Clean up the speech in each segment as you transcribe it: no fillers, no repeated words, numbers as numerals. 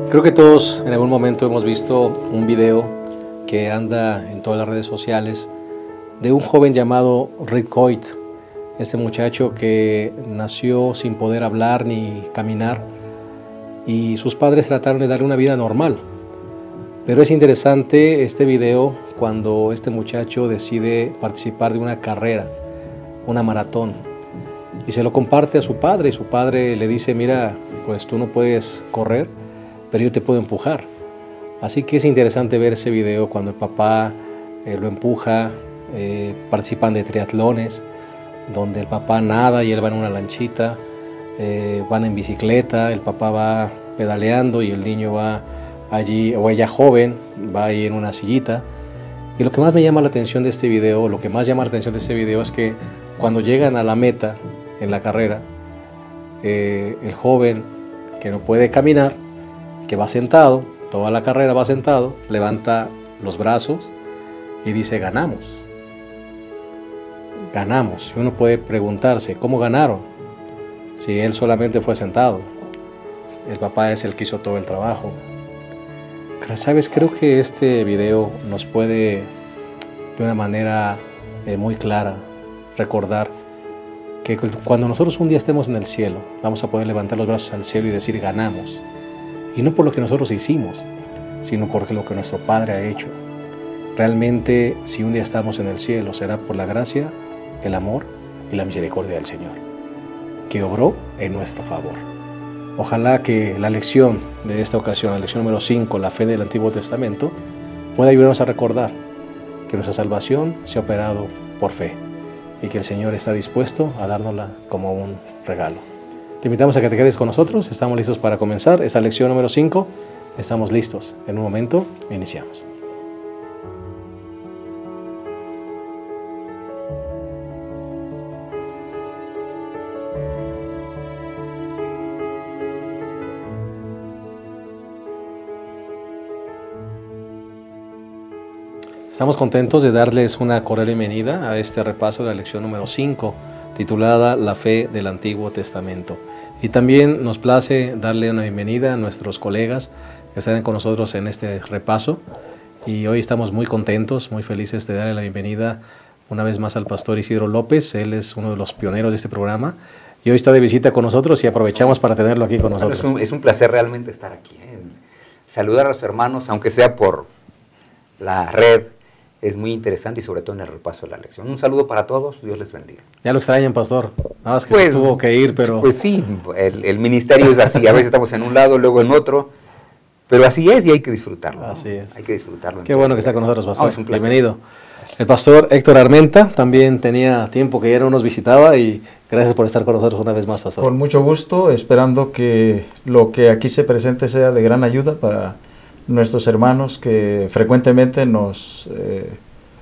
Creo que todos en algún momento hemos visto un video que anda en todas las redes sociales de un joven llamado Rick Coit, este muchacho que nació sin poder hablar ni caminar y sus padres trataron de darle una vida normal. Pero es interesante este video cuando este muchacho decide participar de una carrera, una maratón, y se lo comparte a su padre y su padre le dice: mira, pues tú no puedes correr, pero yo te puedo empujar. Así que es interesante ver ese video cuando el papá lo empuja. Participan de triatlones donde el papá nada y él va en una lanchita, van en bicicleta, el papá va pedaleando y el niño va allí, o ella joven, va ahí en una sillita. Y lo que más me llama la atención de este video, lo que más llama la atención de este video es que cuando llegan a la meta en la carrera, el joven que no puede caminar, que va sentado, toda la carrera va sentado, levanta los brazos y dice: ganamos. Ganamos. Y uno puede preguntarse, ¿cómo ganaron? Si él solamente fue sentado. El papá es el que hizo todo el trabajo. Pero, ¿sabes? Creo que este video nos puede, de una manera muy clara, recordar que cuando nosotros un día estemos en el cielo, vamos a poder levantar los brazos al cielo y decir: ganamos. Y no por lo que nosotros hicimos, sino por lo que nuestro Padre ha hecho. Realmente, si un día estamos en el cielo, será por la gracia, el amor y la misericordia del Señor, que obró en nuestro favor. Ojalá que la lección de esta ocasión, la lección número 5, la fe del Antiguo Testamento, pueda ayudarnos a recordar que nuestra salvación se ha operado por fe y que el Señor está dispuesto a dárnosla como un regalo. Te invitamos a que te quedes con nosotros. Estamos listos para comenzar esta lección número 5. Estamos listos. En un momento iniciamos. Estamos contentos de darles una cordial bienvenida a este repaso de la lección número 5, titulada La fe del Antiguo Testamento. Y también nos place darle una bienvenida a nuestros colegas que están con nosotros en este repaso. Y hoy estamos muy contentos, muy felices de darle la bienvenida una vez más al pastor Isidro López. Él es uno de los pioneros de este programa y hoy está de visita con nosotros y aprovechamos para tenerlo aquí con nosotros. Bueno, es un placer realmente estar aquí. Saludar a los hermanos, aunque sea por la red, es muy interesante y sobre todo en el repaso de la lección. Un saludo para todos, Dios les bendiga. Ya lo extrañan, pastor. Nada más que pues, tuvo que ir, pero... Pues sí, el ministerio es así, a veces estamos en un lado, luego en otro, pero así es y hay que disfrutarlo. Así es. Hay que disfrutarlo. Qué bueno que está con nosotros, pastor. Es un placer. Bienvenido. El pastor Héctor Armenta también tenía tiempo que ya no nos visitaba y gracias por estar con nosotros una vez más, pastor. Con mucho gusto, esperando que lo que aquí se presente sea de gran ayuda para nuestros hermanos que frecuentemente nos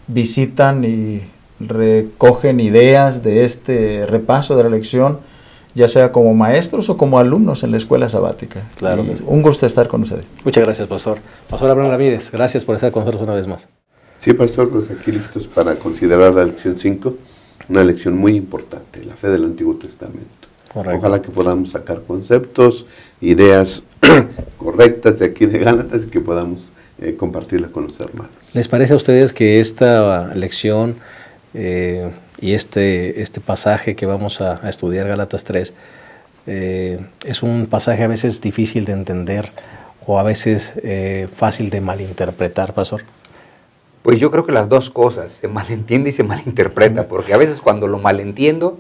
visitan y recogen ideas de este repaso de la lección, ya sea como maestros o como alumnos en la escuela sabática. Claro que sí. Un gusto estar con ustedes. Muchas gracias, pastor. Pastor Abraham Ramírez, gracias por estar con nosotros una vez más. Sí, pastor, pues aquí listos para considerar la lección 5, una lección muy importante, la fe del Antiguo Testamento. Correcto. Ojalá que podamos sacar conceptos, ideas correctas de aquí de Gálatas y que podamos compartirlas con los hermanos. ¿Les parece a ustedes que esta lección y este pasaje que vamos a estudiar, Gálatas 3, es un pasaje a veces difícil de entender o a veces fácil de malinterpretar, pastor? Pues yo creo que las dos cosas, se malentiende y se malinterpreta, porque a veces cuando lo malentiendo,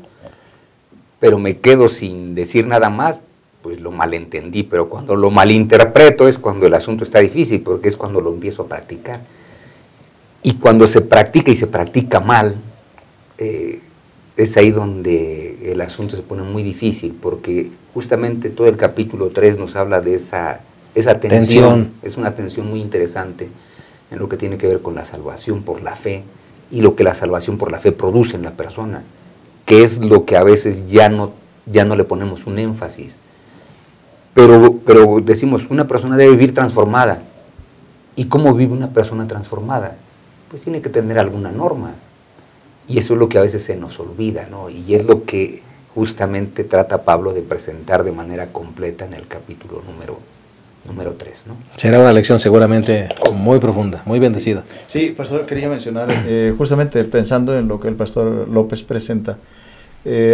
pero me quedo sin decir nada más, pues lo malentendí, pero cuando lo malinterpreto es cuando el asunto está difícil, porque es cuando lo empiezo a practicar. Y cuando se practica y se practica mal, es ahí donde el asunto se pone muy difícil, porque justamente todo el capítulo 3 nos habla de esa tensión. Es una tensión muy interesante en lo que tiene que ver con la salvación por la fe y lo que la salvación por la fe produce en la persona, que es lo que a veces ya no le ponemos un énfasis. Pero decimos, una persona debe vivir transformada. ¿Y cómo vive una persona transformada? Pues tiene que tener alguna norma. Y eso es lo que a veces se nos olvida, ¿no? Y es lo que justamente trata Pablo de presentar de manera completa en el capítulo número número 3, ¿no? Será una lección seguramente muy profunda, muy bendecida. Sí, pastor, quería mencionar, justamente pensando en lo que el pastor López presenta,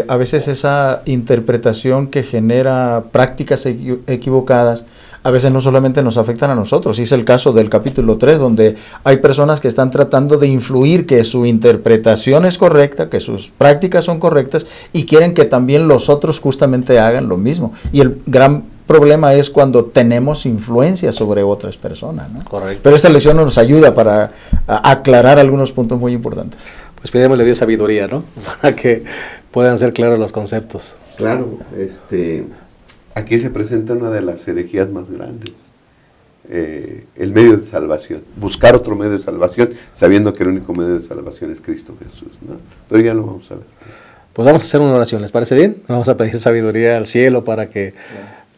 a veces esa interpretación que genera prácticas equivocadas, a veces no solamente nos afectan a nosotros. Y es el caso del capítulo 3, donde hay personas que están tratando de influir que su interpretación es correcta, que sus prácticas son correctas, y quieren que también los otros justamente hagan lo mismo. Y el gran problema es cuando tenemos influencia sobre otras personas, ¿no? Correcto. Pero esta lección nos ayuda para aclarar algunos puntos muy importantes. Pues pidémosle a Dios sabiduría, ¿no? Para que puedan ser claros los conceptos. Claro, aquí se presenta una de las herejías más grandes, el medio de salvación, buscar otro medio de salvación, sabiendo que el único medio de salvación es Cristo Jesús, ¿no? Pero ya lo vamos a ver. Pues vamos a hacer una oración, ¿les parece bien? Vamos a pedir sabiduría al cielo para que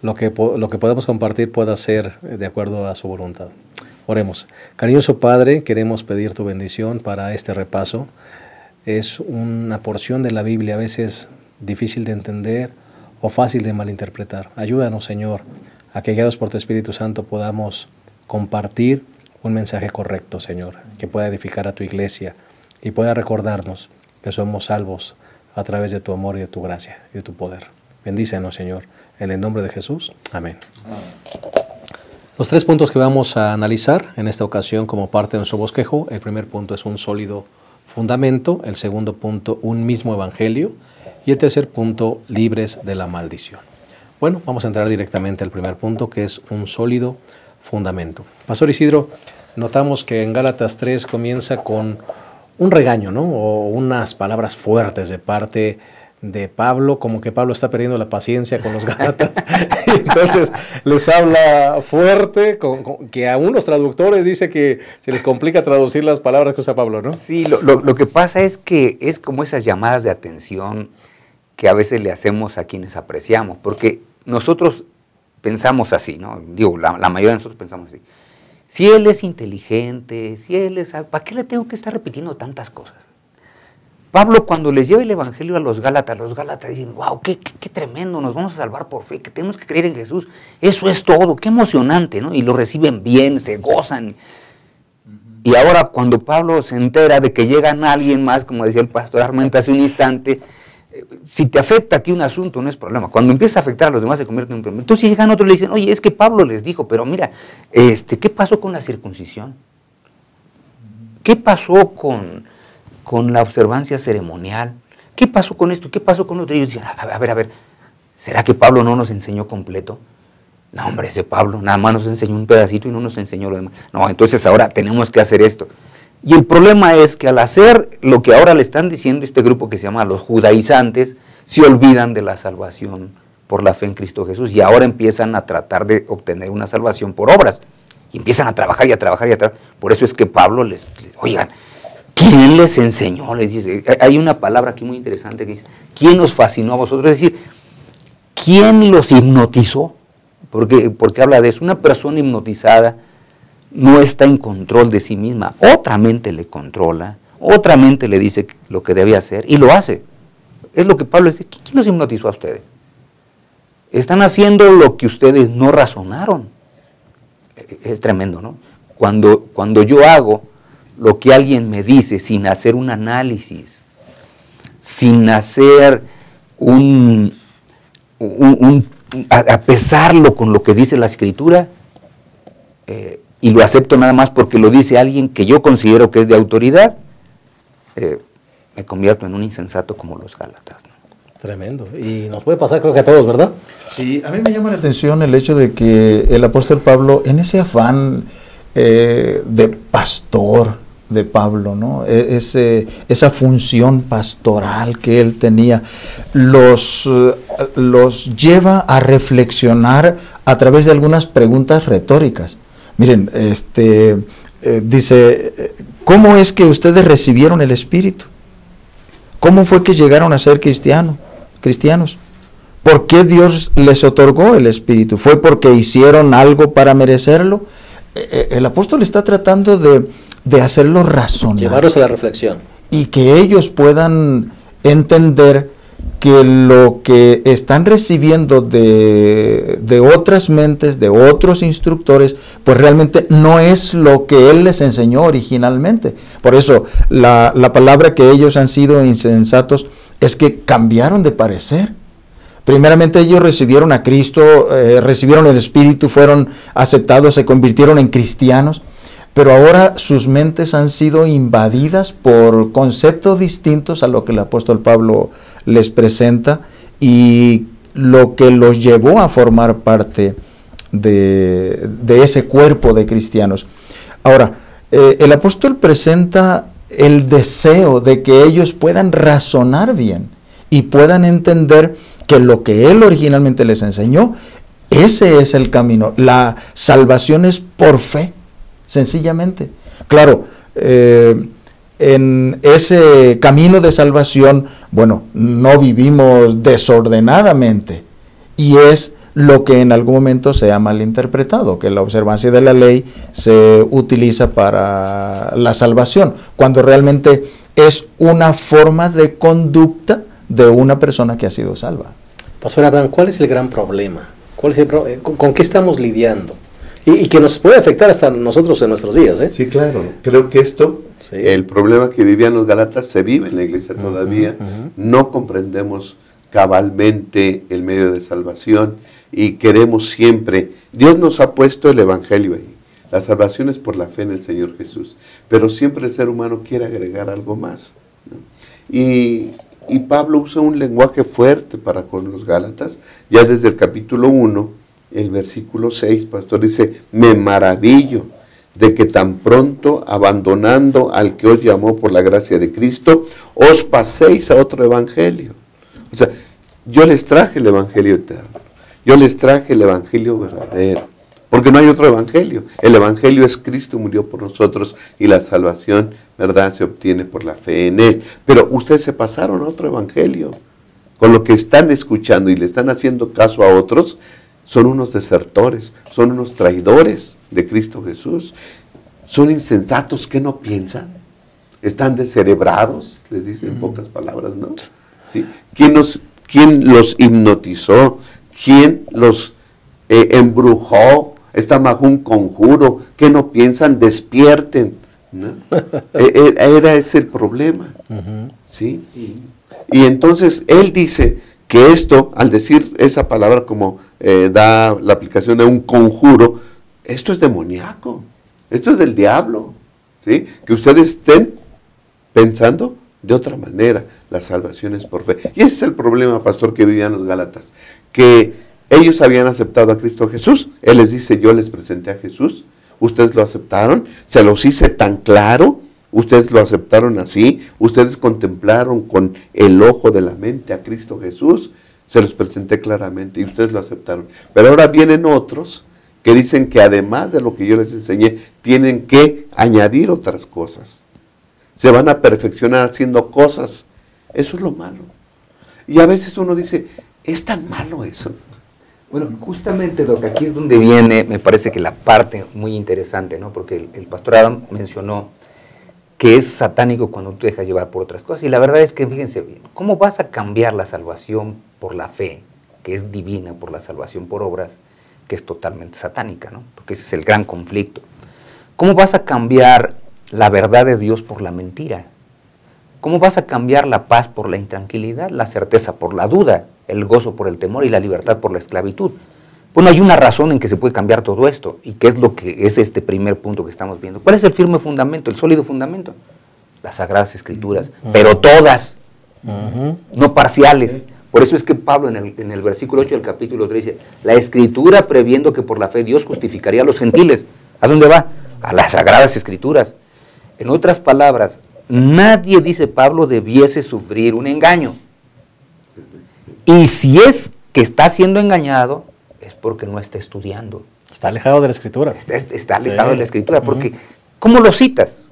lo que podamos compartir pueda ser de acuerdo a su voluntad. Oremos. Cariñoso Padre, queremos pedir tu bendición para este repaso. Es una porción de la Biblia a veces difícil de entender o fácil de malinterpretar. Ayúdanos, Señor, a que guiados por tu Espíritu Santo podamos compartir un mensaje correcto, Señor, que pueda edificar a tu iglesia y pueda recordarnos que somos salvos a través de tu amor y de tu gracia y de tu poder. Bendícenos, Señor, en el nombre de Jesús. Amén. Los 3 puntos que vamos a analizar en esta ocasión como parte de nuestro bosquejo: el primer punto es un sólido fundamento, el segundo punto, un mismo evangelio, y el tercer punto, libres de la maldición. Bueno, vamos a entrar directamente al primer punto, que es un sólido fundamento. Pastor Isidro, notamos que en Gálatas 3 comienza con un regaño, ¿no? O unas palabras fuertes de parte de Pablo, como que Pablo está perdiendo la paciencia con los Gálatas. Entonces les habla fuerte, que aún los traductores dice que se les complica traducir las palabras que usa Pablo, ¿no? Sí, lo que pasa es que es como esas llamadas de atención que a veces le hacemos a quienes apreciamos, porque nosotros pensamos así, ¿no? Digo, la mayoría de nosotros pensamos así. Si él es inteligente, si él es... ¿Para qué le tengo que estar repitiendo tantas cosas? Pablo, cuando les lleva el evangelio a los Gálatas dicen, wow, qué tremendo, nos vamos a salvar por fe, que tenemos que creer en Jesús. Eso es todo, qué emocionante, ¿no? Y lo reciben bien, se gozan. Y ahora cuando Pablo se entera de que llegan a alguien más, como decía el pastor Armenta hace un instante, si te afecta a ti un asunto no es problema. Cuando empieza a afectar a los demás se convierte en un problema. Entonces llegan otros y le dicen, oye, es que Pablo les dijo, pero mira, ¿qué pasó con la circuncisión? ¿Qué pasó con la observancia ceremonial? ¿Qué pasó con esto? ¿Qué pasó con lo otro? Y ellos dicen, a ver, ¿será que Pablo no nos enseñó completo? No, hombre, ese Pablo nada más nos enseñó un pedacito y no nos enseñó lo demás. No, entonces ahora tenemos que hacer esto. Y el problema es que al hacer lo que ahora le están diciendo este grupo que se llama los judaizantes, se olvidan de la salvación por la fe en Cristo Jesús y ahora empiezan a tratar de obtener una salvación por obras. Y empiezan a trabajar y a trabajar y a trabajar. Por eso es que Pablo oigan, ¿quién les enseñó? Les dice, hay una palabra aquí muy interesante que dice, ¿quién os fascinó a vosotros? Es decir, ¿quién los hipnotizó? Porque habla de eso. Una persona hipnotizada no está en control de sí misma. Otra mente le controla, otra mente le dice lo que debe hacer y lo hace. Es lo que Pablo dice. ¿Quién los hipnotizó a ustedes? Están haciendo lo que ustedes no razonaron. Es tremendo, ¿no? Cuando yo hago lo que alguien me dice sin hacer un análisis, sin hacer a pesarlo con lo que dice la Escritura, y lo acepto nada más porque lo dice alguien que yo considero que es de autoridad, me convierto en un insensato como los Gálatas, ¿no? Tremendo. Y nos puede pasar creo que a todos, ¿verdad? Sí, a mí me llama la atención el hecho de que el apóstol Pablo, en ese afán de pastor de Pablo, ¿no? Esa función pastoral que él tenía, los lleva a reflexionar a través de algunas preguntas retóricas. Miren, dice, ¿cómo es que ustedes recibieron el Espíritu? ¿Cómo fue que llegaron a ser cristianos? ¿Por qué Dios les otorgó el Espíritu? ¿Fue porque hicieron algo para merecerlo? El apóstol está tratando de hacerlo razonar. Llevarlos a la reflexión. Y que ellos puedan entender que lo que están recibiendo de otras mentes, de otros instructores, pues realmente no es lo que Él les enseñó originalmente. Por eso la palabra que ellos han sido insensatos es que cambiaron de parecer. Primeramente ellos recibieron a Cristo, recibieron el Espíritu, fueron aceptados, se convirtieron en cristianos, pero ahora sus mentes han sido invadidas por conceptos distintos a lo que el apóstol Pablo les presenta y lo que los llevó a formar parte de ese cuerpo de cristianos. Ahora, el apóstol presenta el deseo de que ellos puedan razonar bien y puedan entender que lo que él originalmente les enseñó, ese es el camino. La salvación es por fe, sencillamente. Claro, en ese camino de salvación, bueno, no vivimos desordenadamente, y es lo que en algún momento se ha malinterpretado, que la observancia de la ley se utiliza para la salvación, cuando realmente es una forma de conducta de una persona que ha sido salva. Pastor Abraham, ¿cuál es el gran problema? ¿Con qué estamos lidiando? Y que nos puede afectar hasta nosotros en nuestros días, ¿eh? Sí, claro. Creo que esto, sí, el problema que vivían los Gálatas, se vive en la iglesia todavía. No comprendemos cabalmente el medio de salvación y queremos siempre... Dios nos ha puesto el Evangelio ahí. La salvación es por la fe en el Señor Jesús. Pero siempre el ser humano quiere agregar algo más, ¿no? Y Pablo usa un lenguaje fuerte para con los Gálatas. Ya desde el capítulo 1, el versículo 6, pastor, dice: me maravillo de que tan pronto, abandonando al que os llamó por la gracia de Cristo, os paséis a otro evangelio. O sea, yo les traje el evangelio eterno, yo les traje el evangelio verdadero, porque no hay otro evangelio. El evangelio es Cristo murió por nosotros y la salvación, ¿verdad?, se obtiene por la fe en Él. Pero ustedes se pasaron a otro evangelio. Con lo que están escuchando y le están haciendo caso a otros, son unos desertores, son unos traidores de Cristo Jesús. Son insensatos que no piensan, están descerebrados, les dice en pocas palabras, ¿no? ¿Sí? ¿Quién los hipnotizó? ¿Quién los embrujó? Está bajo un conjuro. ¿Qué no piensan? Despierten, ¿no? Era ese el problema, ¿sí? Y entonces él dice que esto, al decir esa palabra como da la aplicación de un conjuro, esto es demoníaco, esto es del diablo, ¿sí? Que ustedes estén pensando de otra manera. La salvación es por fe. Y ese es el problema, pastor, que vivían los Gálatas, que ellos habían aceptado a Cristo Jesús. Él les dice: yo les presenté a Jesús, ustedes lo aceptaron, se los hice tan claro, ustedes lo aceptaron así, ustedes contemplaron con el ojo de la mente a Cristo Jesús, se los presenté claramente y ustedes lo aceptaron. Pero ahora vienen otros que dicen que además de lo que yo les enseñé, tienen que añadir otras cosas. Se van a perfeccionar haciendo cosas. Eso es lo malo. Y a veces uno dice: ¿es tan malo eso? Bueno, justamente lo que aquí es donde viene, me parece que la parte muy interesante, ¿no? Porque el pastor Adam mencionó que es satánico cuando tú te dejas llevar por otras cosas. Y la verdad es que, fíjense bien, ¿cómo vas a cambiar la salvación por la fe, que es divina, por la salvación por obras, que es totalmente satánica, ¿no? Porque ese es el gran conflicto. ¿Cómo vas a cambiar la verdad de Dios por la mentira? ¿Cómo vas a cambiar la paz por la intranquilidad, la certeza por la duda, el gozo por el temor y la libertad por la esclavitud? Bueno, hay una razón en que se puede cambiar todo esto, y que es lo que es este primer punto que estamos viendo. ¿Cuál es el firme fundamento, el sólido fundamento? Las Sagradas Escrituras, pero todas, no parciales. Por eso es que Pablo en el versículo 8 del capítulo 3 dice: la Escritura, previendo que por la fe Dios justificaría a los gentiles. ¿A dónde va? A las Sagradas Escrituras. En otras palabras, nadie, dice Pablo, debiese sufrir un engaño. Y si es que está siendo engañado, es porque no está estudiando. Está alejado de la Escritura. Está alejado de la Escritura, porque ¿cómo lo citas?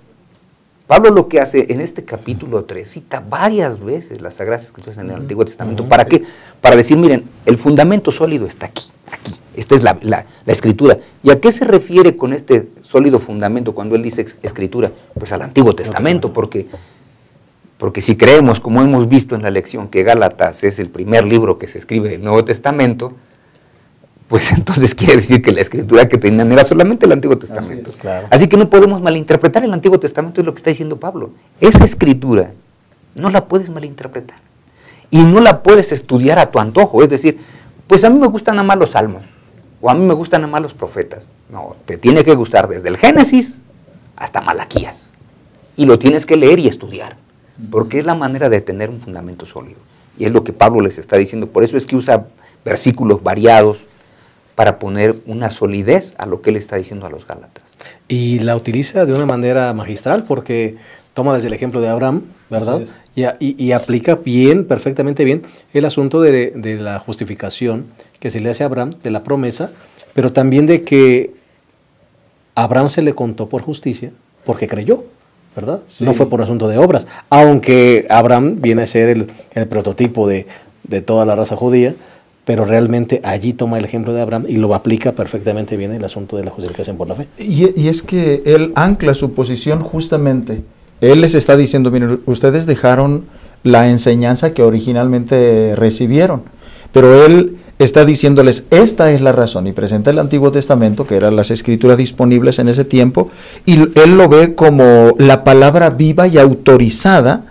Pablo lo que hace en este capítulo 3, cita varias veces las Sagradas Escrituras en el Antiguo Testamento. ¿Para qué? Para decir: miren, el fundamento sólido está aquí. Esta es la Escritura. ¿Y a qué se refiere con este sólido fundamento cuando él dice Escritura? Pues al Antiguo Testamento, porque Porque si creemos, como hemos visto en la lección, que Gálatas es el primer libro que se escribe del Nuevo Testamento, pues entonces quiere decir que la escritura que tenían era solamente el Antiguo Testamento. Claro. Así que no podemos malinterpretar el Antiguo Testamento, es lo que está diciendo Pablo. Esa escritura no la puedes malinterpretar. Y no la puedes estudiar a tu antojo. Es decir, pues a mí me gustan nada más los salmos, o a mí me gustan nada más los profetas. No, te tiene que gustar desde el Génesis hasta Malaquías. Y lo tienes que leer y estudiar, porque es la manera de tener un fundamento sólido. Y es lo que Pablo les está diciendo. Por eso es que usa versículos variados para poner una solidez a lo que él está diciendo a los Gálatas. Y la utiliza de una manera magistral, porque toma desde el ejemplo de Abraham, ¿verdad? Y aplica bien, perfectamente bien, el asunto de la justificación que se le hace a Abraham, de la promesa, pero también de que a Abraham se le contó por justicia, porque creyó, ¿verdad? Sí. No fue por asunto de obras, aunque Abraham viene a ser el prototipo de toda la raza judía, pero realmente allí toma el ejemplo de Abraham y lo aplica perfectamente bien el asunto de la justificación por la fe. Y es que él ancla su posición justamente. Él les está diciendo, miren, ustedes dejaron la enseñanza que originalmente recibieron, pero él está diciéndoles, esta es la razón, y presenta el Antiguo Testamento, que eran las escrituras disponibles en ese tiempo, y él lo ve como la palabra viva y autorizada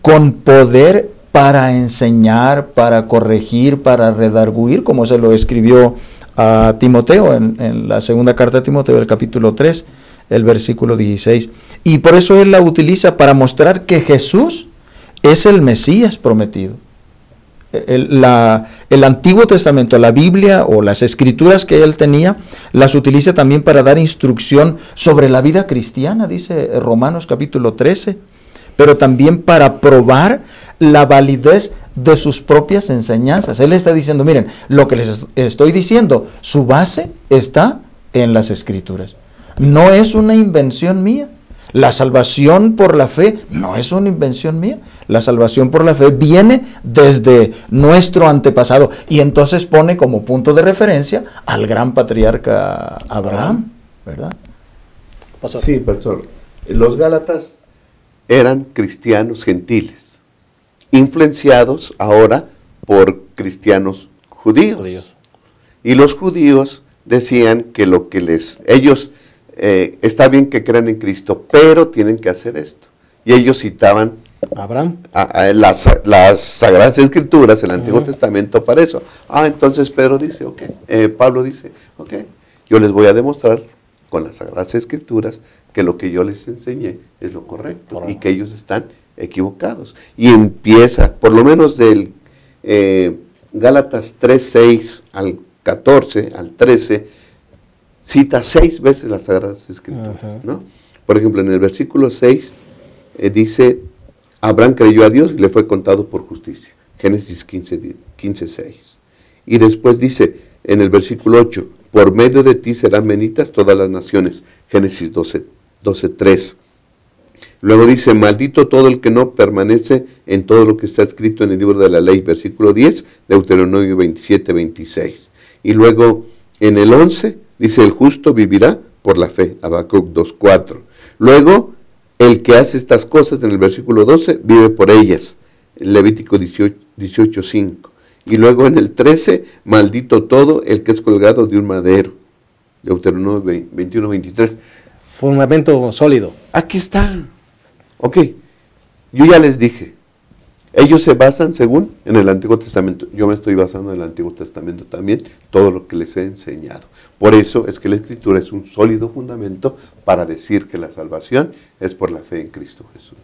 con poder para enseñar, para corregir, para redarguir, como se lo escribió a Timoteo en la segunda carta de Timoteo, el capítulo 3, el versículo 16. Y por eso él la utiliza para mostrar que Jesús es el Mesías prometido. El Antiguo Testamento, la Biblia o las escrituras que él tenía, las utiliza también para dar instrucción sobre la vida cristiana, dice Romanos capítulo 13, pero también para probar la validez de sus propias enseñanzas. Él está diciendo, miren, lo que les estoy diciendo, su base está en las escrituras. No es una invención mía. La salvación por la fe no es una invención mía. La salvación por la fe viene desde nuestro antepasado. Y entonces pone como punto de referencia al gran patriarca Abraham, ¿verdad? Pastor. Sí, pastor. Los Gálatas eran cristianos gentiles, influenciados ahora por cristianos judíos. Y los judíos decían que lo que ellos está bien que crean en Cristo, pero tienen que hacer esto. Y ellos citaban Abraham, las Sagradas Escrituras, el Antiguo Testamento para eso. Entonces Pedro dice, Pablo dice, yo les voy a demostrar con las Sagradas Escrituras que lo que yo les enseñé es lo correcto y que ellos están equivocados. Y empieza, por lo menos del Gálatas 3:6 al 14, al 13, cita 6 veces las Sagradas Escrituras, ¿no? Por ejemplo, en el versículo 6 dice, Abraham creyó a Dios y le fue contado por justicia. Génesis 15:6. Y después dice, en el versículo 8, por medio de ti serán benditas todas las naciones. Génesis 12:3. Luego dice, maldito todo el que no permanece en todo lo que está escrito en el libro de la ley. Versículo 10, Deuteronomio 27:26. Y luego en el 11 dice, el justo vivirá por la fe. Habacuc 2:4. Luego, el que hace estas cosas en el versículo 12 vive por ellas. Levítico 18:5. Y luego en el 13, maldito todo el que es colgado de un madero. Deuteronomio 21:23. Fundamento sólido. Aquí está. Yo ya les dije, ellos se basan según en el Antiguo Testamento. Yo me estoy basando en el Antiguo Testamento también, todo lo que les he enseñado. Por eso es que la Escritura es un sólido fundamento para decir que la salvación es por la fe en Cristo Jesús.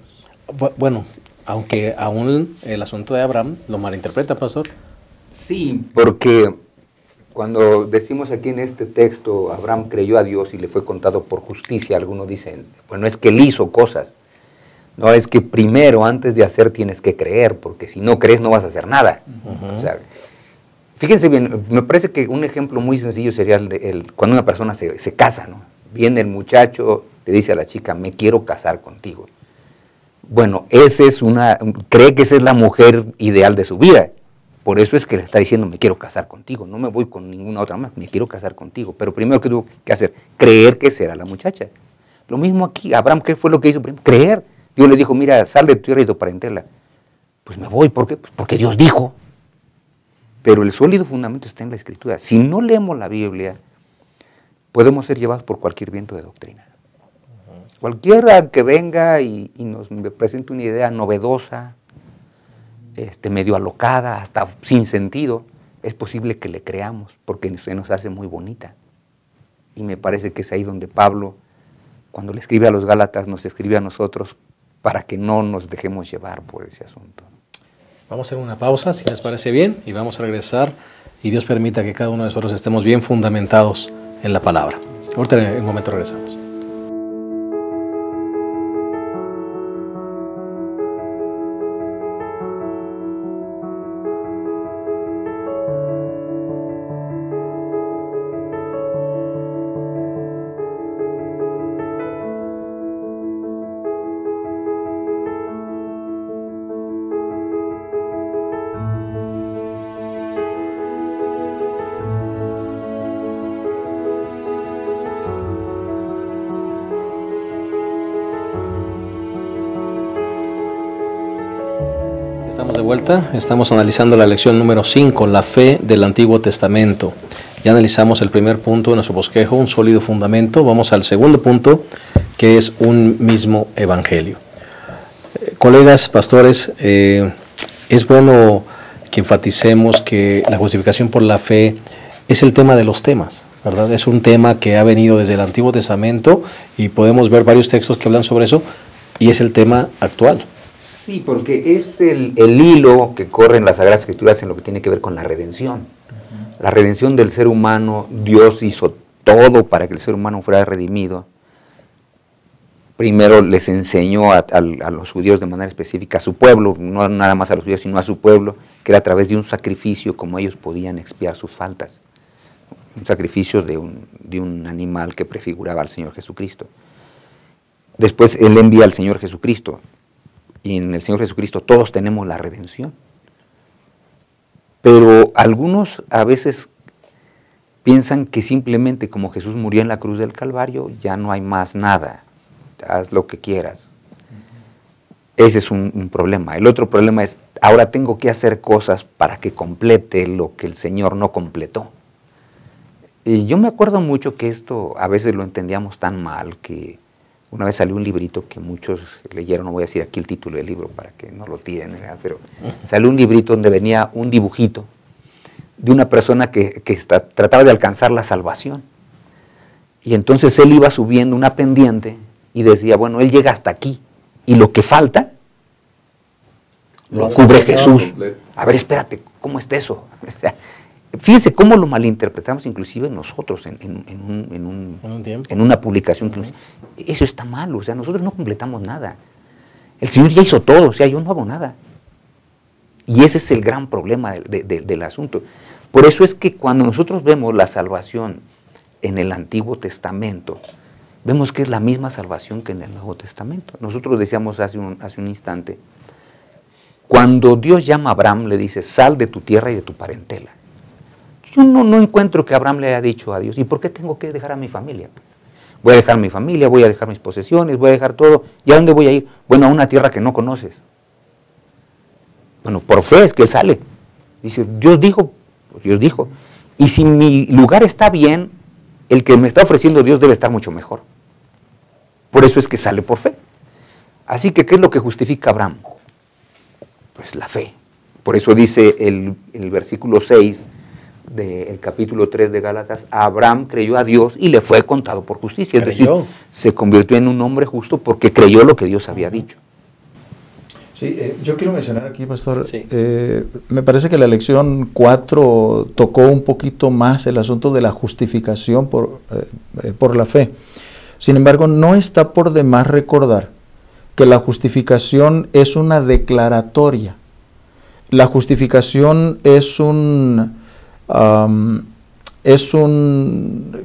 Bueno, aunque aún el asunto de Abraham lo malinterpreta, pastor. Sí, porque cuando decimos aquí en este texto, Abraham creyó a Dios y le fue contado por justicia, algunos dicen, bueno, es que él hizo cosas. No, es que primero, antes de hacer, tienes que creer, porque si no crees no vas a hacer nada. O sea, fíjense bien, me parece que un ejemplo muy sencillo sería cuando una persona se casa, ¿no? Viene el muchacho, le dice a la chica, me quiero casar contigo. Bueno, cree que esa es la mujer ideal de su vida. Por eso es que le está diciendo, me quiero casar contigo, no me voy con ninguna otra más, me quiero casar contigo. Pero primero que tuvo que hacer, creer que esa era la muchacha. Lo mismo aquí, Abraham, ¿qué fue lo que hizo primero? Creer. Dios le dijo, mira, sal de tu tierra y de tu parentela. Pues me voy, ¿por qué? Pues porque Dios dijo. Pero el sólido fundamento está en la Escritura. Si no leemos la Biblia, podemos ser llevados por cualquier viento de doctrina. Cualquiera que venga y nos presente una idea novedosa, medio alocada, hasta sin sentido, es posible que le creamos, porque se nos hace muy bonita. Y me parece que es ahí donde Pablo, cuando le escribe a los Gálatas, nos escribe a nosotros para que no nos dejemos llevar por ese asunto. Vamos a hacer una pausa, si les parece bien, y vamos a regresar, y Dios permita que cada uno de nosotros estemos bien fundamentados en la palabra. Ahorita en un momento regresamos. Estamos de vuelta, estamos analizando la lección número 5, la fe del Antiguo Testamento. Ya analizamos el primer punto de nuestro bosquejo, un sólido fundamento. Vamos al segundo punto, que es un mismo evangelio. Colegas, pastores, es bueno que enfaticemos que la justificación por la fe es el tema de los temas, ¿verdad? Es un tema que ha venido desde el Antiguo Testamento y podemos ver varios textos que hablan sobre eso y es el tema actual. Sí, porque es el hilo que corre en las Sagradas Escrituras en lo que tiene que ver con la redención. La redención del ser humano, Dios hizo todo para que el ser humano fuera redimido. Primero les enseñó a los judíos de manera específica, a su pueblo, no nada más a los judíos, sino a su pueblo, que era a través de un sacrificio como ellos podían expiar sus faltas. Un sacrificio de un animal que prefiguraba al Señor Jesucristo. Después Él envía al Señor Jesucristo. Y en el Señor Jesucristo todos tenemos la redención. Pero algunos a veces piensan que simplemente como Jesús murió en la cruz del Calvario, ya no hay más nada, haz lo que quieras. Ese es un problema. El otro problema es, ahora tengo que hacer cosas para que complete lo que el Señor no completó. Y yo me acuerdo mucho que esto a veces lo entendíamos tan mal que una vez salió un librito que muchos leyeron, no voy a decir aquí el título del libro para que no lo tiren, ¿verdad? Pero salió un librito donde venía un dibujito de una persona que trataba de alcanzar la salvación. Y entonces él iba subiendo una pendiente y decía, bueno, él llega hasta aquí y lo que falta lo cubre Jesús. A ver, espérate, ¿cómo está eso? O sea, fíjense cómo lo malinterpretamos inclusive nosotros en una publicación. Eso está mal, o sea, nosotros no completamos nada. El Señor ya hizo todo, o sea, yo no hago nada. Y ese es el gran problema del asunto. Por eso es que cuando nosotros vemos la salvación en el Antiguo Testamento, vemos que es la misma salvación que en el Nuevo Testamento. Nosotros decíamos hace un instante, cuando Dios llama a Abraham, le dice, sal de tu tierra y de tu parentela. Yo no encuentro que Abraham le haya dicho a Dios, ¿y por qué tengo que dejar a mi familia? Voy a dejar mi familia, voy a dejar mis posesiones, voy a dejar todo. ¿Y a dónde voy a ir? Bueno, a una tierra que no conoces. Bueno, por fe es que él sale. Dice, Dios dijo, pues Dios dijo. Y si mi lugar está bien, el que me está ofreciendo Dios debe estar mucho mejor. Por eso es que sale por fe. Así que, ¿qué es lo que justifica a Abraham? Pues la fe. Por eso dice el versículo 6 del capítulo 3 de Gálatas, Abraham creyó a Dios y le fue contado por justicia. Es decir, se convirtió en un hombre justo porque creyó lo que Dios había dicho. Sí, yo quiero mencionar aquí, pastor, sí. Me parece que la lección 4 tocó un poquito más el asunto de la justificación por la fe. Sin embargo, no está por demás recordar que la justificación es una declaratoria. La justificación es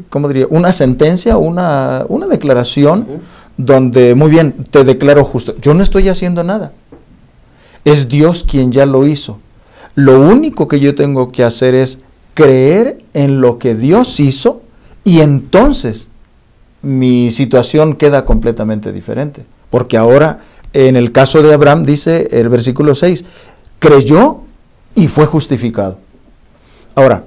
¿cómo diría? Una sentencia, una declaración donde, muy bien, te declaro justo. Yo no estoy haciendo nada. Es Dios quien ya lo hizo. Lo único que yo tengo que hacer es creer en lo que Dios hizo y entonces mi situación queda completamente diferente. Porque ahora en el caso de Abraham, dice el versículo 6, creyó y fue justificado. Ahora,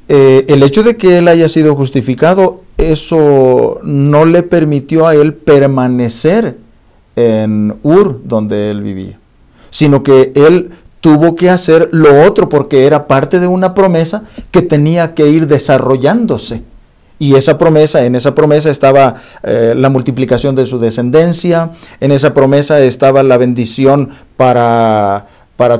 el hecho de que él haya sido justificado, eso no le permitió a él permanecer en Ur, donde él vivía, sino que él tuvo que hacer lo otro porque era parte de una promesa que tenía que ir desarrollándose. Y esa promesa, en esa promesa estaba la multiplicación de su descendencia, en esa promesa estaba la bendición para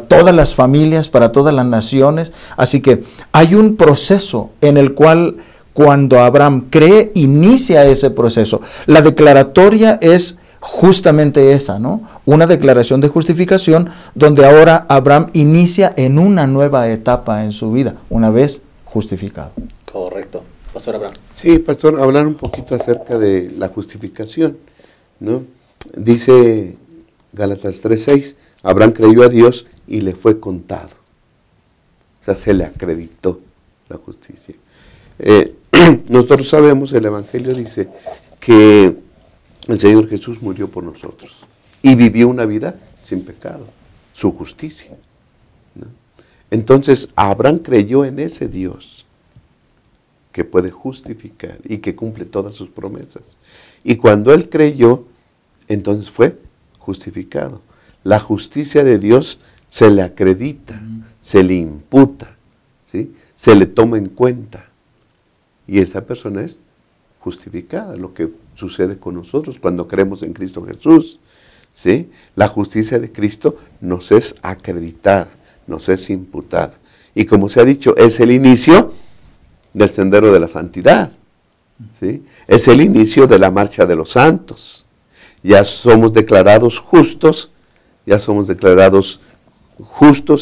todas las familias, para todas las naciones. Así que hay un proceso en el cual cuando Abraham cree, inicia ese proceso. La declaratoria es justamente esa, ¿no? Una declaración de justificación donde ahora Abraham inicia en una nueva etapa en su vida, una vez justificado. Correcto. Pastor Abraham. Sí, pastor, hablar un poquito acerca de la justificación, ¿no? Dice Gálatas 3:6, Abraham creyó a Dios y le fue contado. O sea, se le acreditó la justicia. Nosotros sabemos, el Evangelio dice que el Señor Jesús murió por nosotros y vivió una vida sin pecado, su justicia, ¿no? Entonces, Abraham creyó en ese Dios que puede justificar y que cumple todas sus promesas. Y cuando él creyó, entonces fue justificado. La justicia de Dios se le acredita, se le imputa, ¿sí? Se le toma en cuenta. Y esa persona es justificada, lo que sucede con nosotros cuando creemos en Cristo Jesús, ¿sí? La justicia de Cristo nos es acreditada, nos es imputada. Y como se ha dicho, es el inicio del sendero de la santidad, ¿sí? Es el inicio de la marcha de los santos. Ya somos declarados justos,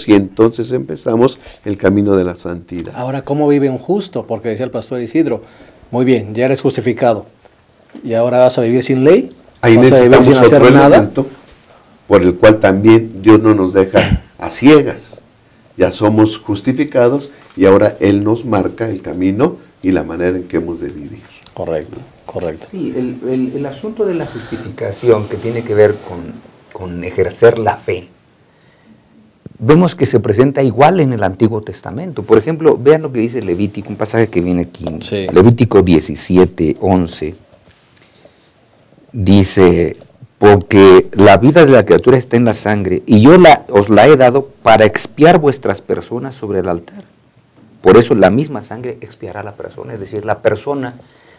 y entonces empezamos el camino de la santidad. Ahora, ¿cómo vive un justo? Porque decía el pastor Isidro, muy bien, ya eres justificado, y ahora vas a vivir sin ley, ahí vas a vivir necesitamos sin hacer otro nada. elemento por el cual también Dios no nos deja a ciegas. Ya somos justificados y ahora Él nos marca el camino y la manera en que hemos de vivir. Correcto, correcto. Sí, el asunto de la justificación que tiene que ver con ejercer la fe, vemos que se presenta igual en el Antiguo Testamento. Por ejemplo, vean lo que dice Levítico, un pasaje que viene aquí, Sí. Levítico 17:11, dice: porque la vida de la criatura está en la sangre, y yo os la he dado para expiar vuestras personas sobre el altar. Por eso la misma sangre expiará a la persona, es decir, la persona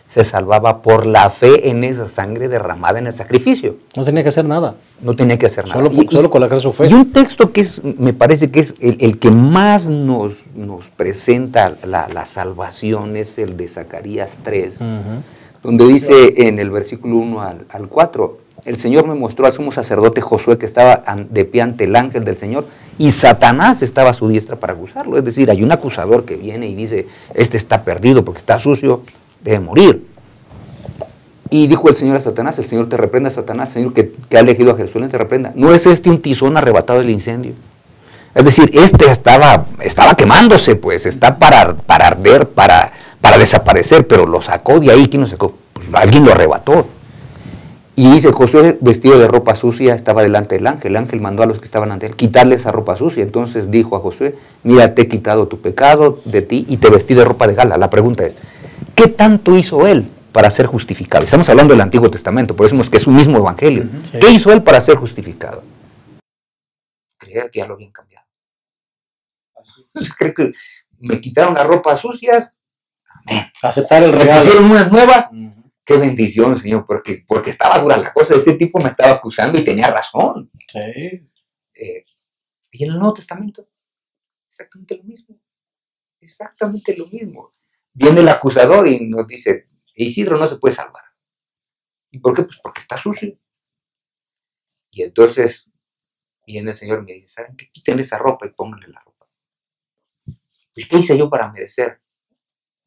se salvaba por la fe en esa sangre derramada en el sacrificio. No tenía que hacer nada. No tenía que hacer nada. Solo con la gracia de su fe. Y un texto que me parece que es el que más nos presenta la salvación es el de Zacarías 3, donde dice en el versículo 1 al 4, el Señor me mostró al sumo sacerdote Josué que estaba de pie ante el ángel del Señor y Satanás estaba a su diestra para acusarlo. Es decir, hay un acusador que viene y dice, este está perdido porque está sucio, debe morir. Y dijo el Señor a Satanás, el Señor te reprenda, Satanás, el Señor que ha elegido a Jerusalén te reprenda. ¿No es este un tizón arrebatado del incendio? Es decir, este estaba quemándose, pues, está para arder, para desaparecer, pero lo sacó de ahí. ¿Quién lo sacó? Pues alguien lo arrebató. Y dice, Josué, vestido de ropa sucia, estaba delante del ángel. El ángel mandó a los que estaban ante él quitarle esa ropa sucia. Entonces dijo a Josué, mira, te he quitado tu pecado de ti y te vestí de ropa de gala. La pregunta es, ¿qué tanto hizo él para ser justificado? Estamos hablando del Antiguo Testamento, por eso decimos que es un mismo evangelio. Sí. ¿Qué hizo él para ser justificado? Creer que ya lo habían cambiado. Creo que me quitaron las ropas sucias. Amén. Aceptar el Me regalo. pusieron unas nuevas. Qué bendición, Señor, porque estaba dura la cosa. Ese tipo me estaba acusando y tenía razón. Sí. Y en el Nuevo Testamento, exactamente lo mismo. Exactamente lo mismo. Viene el acusador y nos dice, Isidro no se puede salvar. ¿Y por qué? Pues porque está sucio. Y entonces viene el Señor y me dice, ¿saben qué? Quítenle esa ropa y pónganle la ropa. ¿Y qué hice yo para merecer?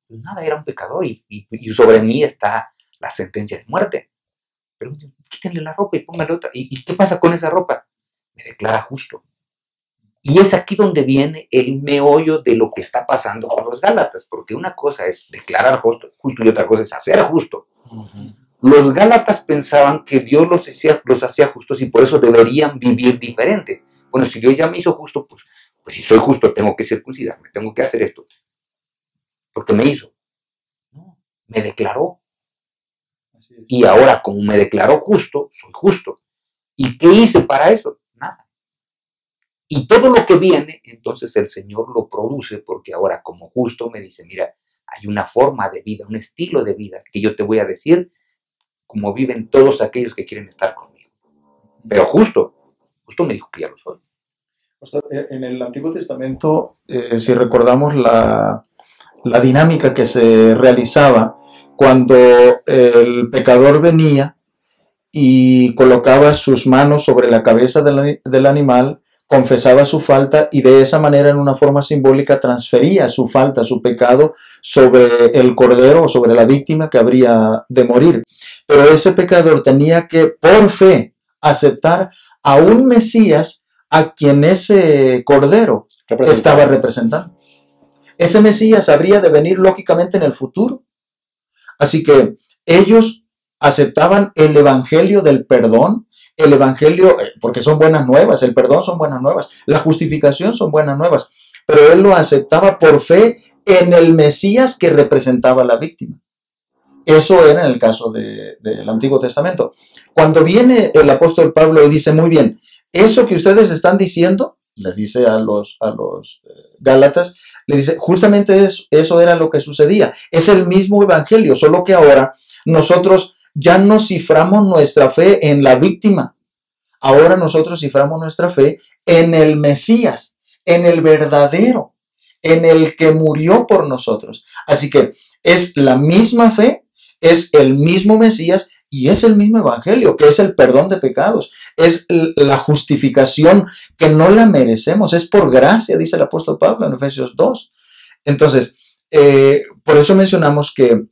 Pues nada, era un pecador y sobre mí está la sentencia de muerte. Pero quítenle la ropa y pónganle otra. ¿Y qué pasa con esa ropa? Me declara justo. Y es aquí donde viene el meollo de lo que está pasando con los Gálatas, porque una cosa es declarar justo y otra cosa es hacer justo. Los Gálatas pensaban que Dios los hacía justos y por eso deberían vivir diferente. Bueno, si Dios ya me hizo justo, pues si soy justo tengo que circuncidarme, tengo que hacer esto. Porque me hizo. No, me declaró. Y ahora, como me declaró justo, soy justo. ¿Y qué hice para eso? Nada. Y todo lo que viene, entonces el Señor lo produce, porque ahora como justo me dice, mira, hay una forma de vida, un estilo de vida que yo te voy a decir como viven todos aquellos que quieren estar conmigo. Pero justo me dijo que ya lo soy. O sea, en el Antiguo Testamento, si recordamos la dinámica que se realizaba cuando el pecador venía y colocaba sus manos sobre la cabeza del animal, confesaba su falta y de esa manera, en una forma simbólica, transfería su falta, su pecado, sobre el cordero o sobre la víctima que habría de morir. Pero ese pecador tenía que, por fe, aceptar a un Mesías a quien ese cordero estaba representando. Ese Mesías habría de venir lógicamente en el futuro. Así que ellos aceptaban el evangelio del perdón, el evangelio, porque son buenas nuevas, el perdón son buenas nuevas, la justificación son buenas nuevas, pero él lo aceptaba por fe en el Mesías que representaba a la víctima. Eso era en el caso del Antiguo Testamento. Cuando viene el apóstol Pablo y dice, muy bien, eso que ustedes están diciendo, les dice a los Gálatas, le dice, justamente eso era lo que sucedía. Es el mismo evangelio, solo que ahora nosotros ya no ciframos nuestra fe en la víctima. Ahora nosotros ciframos nuestra fe en el Mesías, en el verdadero, en el que murió por nosotros. Así que es la misma fe, es el mismo Mesías y es el mismo evangelio, que es el perdón de pecados, es la justificación que no la merecemos, es por gracia, dice el apóstol Pablo en Efesios 2. Entonces, por eso mencionamos que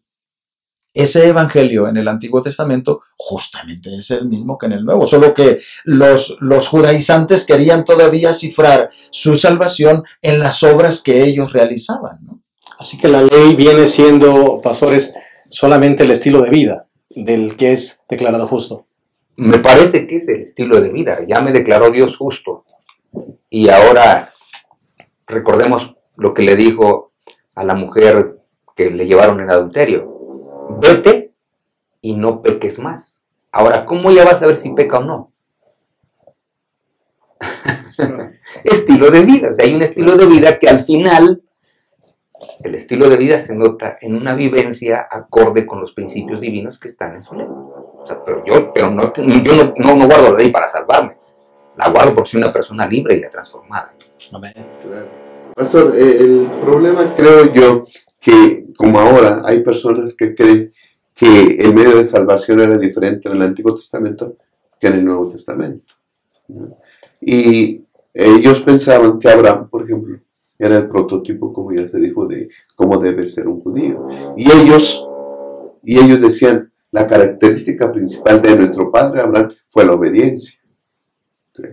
ese evangelio en el Antiguo Testamento justamente es el mismo que en el Nuevo, solo que los judaizantes querían todavía cifrar su salvación en las obras que ellos realizaban, ¿no? Así que la ley viene siendo, pastores, solamente el estilo de vida del que es declarado justo. Me parece que es el estilo de vida. Ya me declaró Dios justo. Y ahora recordemos lo que le dijo a la mujer que le llevaron en adulterio. Vete y no peques más. Ahora, ¿cómo ella va a saber si peca o no? Estilo de vida. O sea, hay un estilo de vida que al final, el estilo de vida se nota en una vivencia acorde con los principios divinos que están en su ley. O sea, yo no guardo la ley para salvarme. La guardo porque soy una persona libre y ya transformada. Amén. Claro. Pastor, el problema creo yo que como ahora hay personas que creen que el medio de salvación era diferente en el Antiguo Testamento que en el Nuevo Testamento, ¿no? Y ellos pensaban que Abraham, por ejemplo, era el prototipo, como ya se dijo, de cómo debe ser un judío. Y ellos decían, la característica principal de nuestro padre Abraham fue la obediencia. ¿Sí?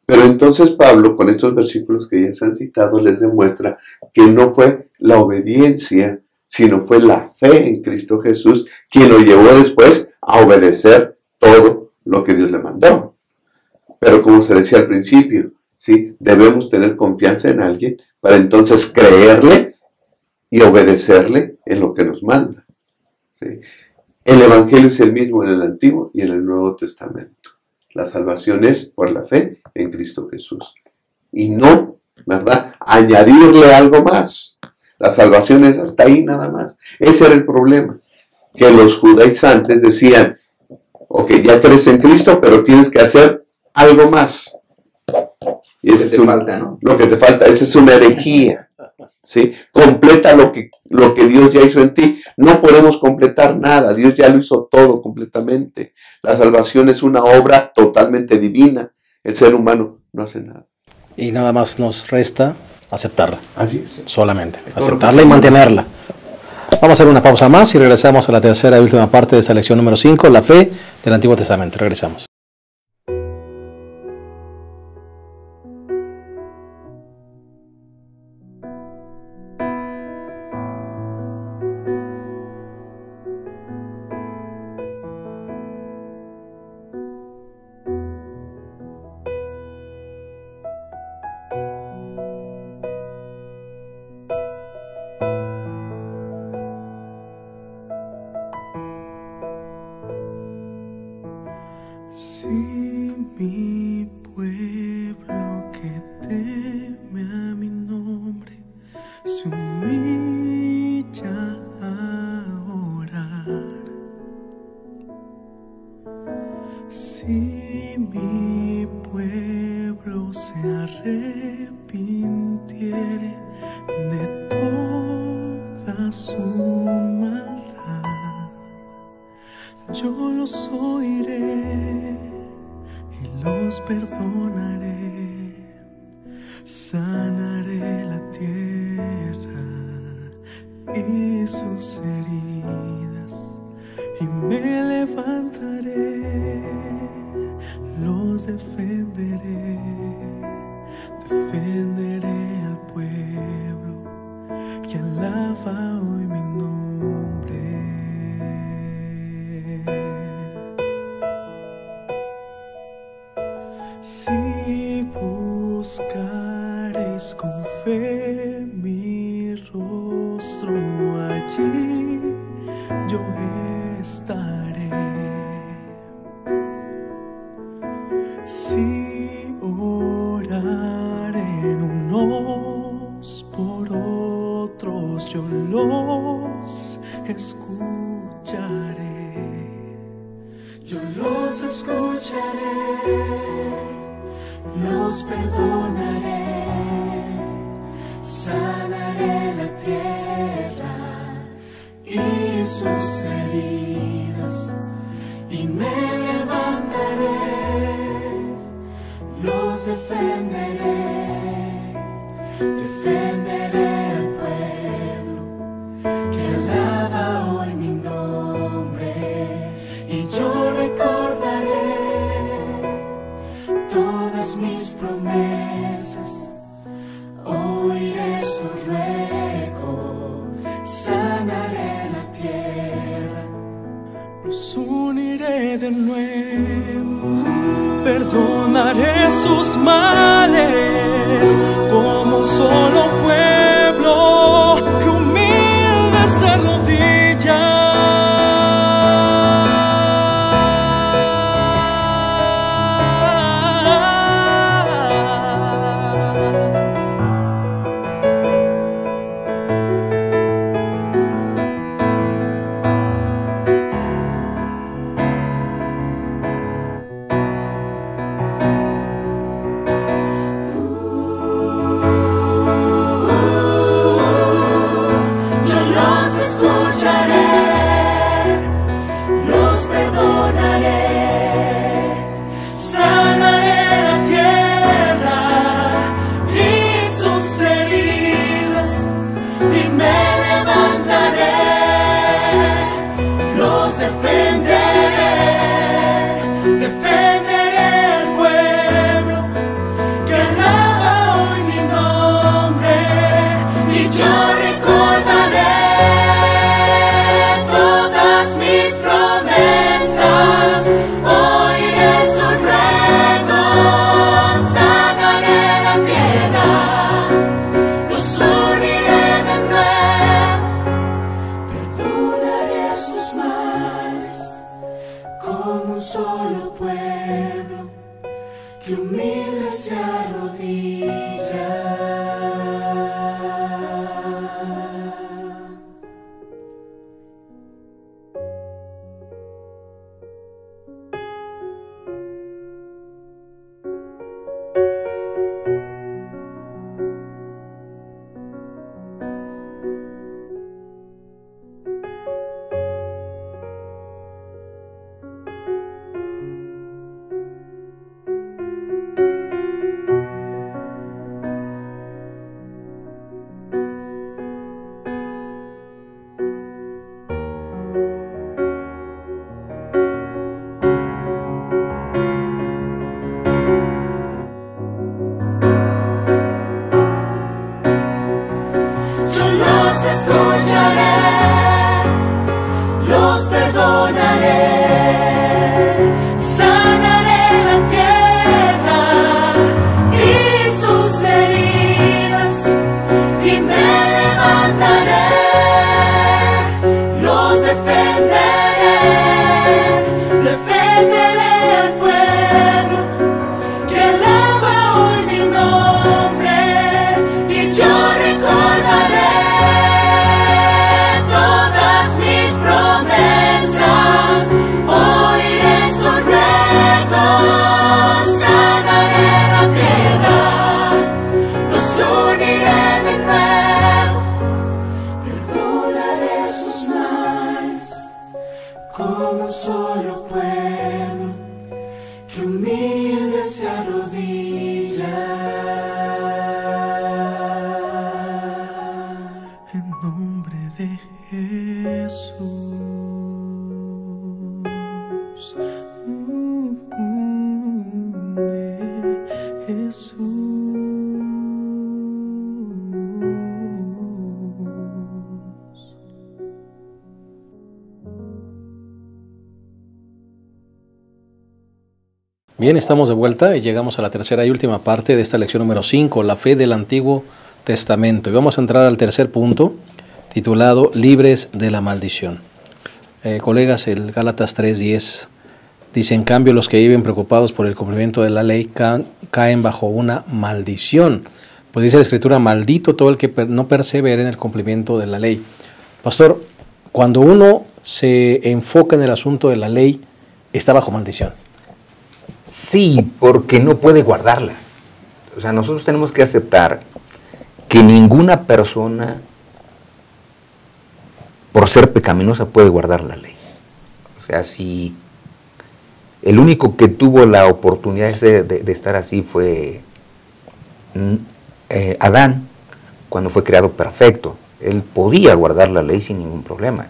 Pero entonces Pablo, con estos versículos que ya se han citado, les demuestra que no fue la obediencia, sino fue la fe en Cristo Jesús quien lo llevó después a obedecer todo lo que Dios le mandó. Pero como se decía al principio, ¿sí? Debemos tener confianza en alguien para entonces creerle y obedecerle en lo que nos manda, ¿sí? El Evangelio es el mismo en el Antiguo y en el Nuevo Testamento. La salvación es por la fe en Cristo Jesús. Y no, ¿verdad?, añadirle algo más. La salvación es hasta ahí nada más. Ese era el problema. Que los judaizantes decían, ok, ya crees en Cristo, pero tienes que hacer algo más. Y ese es falta, ¿no? Lo que te falta. Esa es una herejía. ¿Sí? Completa lo que Dios ya hizo en ti. No podemos completar nada. Dios ya lo hizo todo completamente. La salvación es una obra totalmente divina. El ser humano no hace nada. Y nada más nos resta aceptarla. Así es. Solamente. Aceptarla y mantenerla. Vamos a hacer una pausa más y regresamos a la tercera y última parte de esta lección número 5, la fe del Antiguo Testamento. Regresamos. Si mi pueblo que teme a mi nombre se humilla a orar, si mi pueblo se arrepintiere de toda su maldad, yo los oiré y los perdonaré, sanaré la tierra y sus heridas, y me levantaré, los defenderé, defenderé al pueblo que alaba hoy mi nombre. Si buscaréis con fe mi rostro, allí yo estaré. Si oraren unos por otros, yo los escucharé. Yo los escucharé, los perdonaré, sanaré la tierra y sus heridas, y me levantaré, los defenderé, defenderé al pueblo que alaba hoy mi nombre, y yo recordaré todas mis promesas, oiré su ruego, sanaré la tierra, los uniré de nuevo, perdonaré sus males, como un solo pueblo que humilde se arrodilla. Defenderé al pueblo como un solo pueblo que humilde se arrodilla. En nombre de Jesús. Jesús. Bien, estamos de vuelta y llegamos a la tercera y última parte de esta lección número 5, la fe del Antiguo Testamento. Y vamos a entrar al tercer punto, titulado Libres de la maldición. Colegas, el Gálatas 3:10 dice: en cambio, los que viven preocupados por el cumplimiento de la ley caen bajo una maldición. Pues dice la Escritura: maldito todo el que no persevere en el cumplimiento de la ley. Pastor, cuando uno se enfoca en el asunto de la ley, está bajo maldición. Sí, porque no puede guardarla. O sea, nosotros tenemos que aceptar que ninguna persona, por ser pecaminosa, puede guardar la ley. O sea, si el único que tuvo la oportunidad de estar así fue Adán, cuando fue creado perfecto. Él podía guardar la ley sin ningún problema.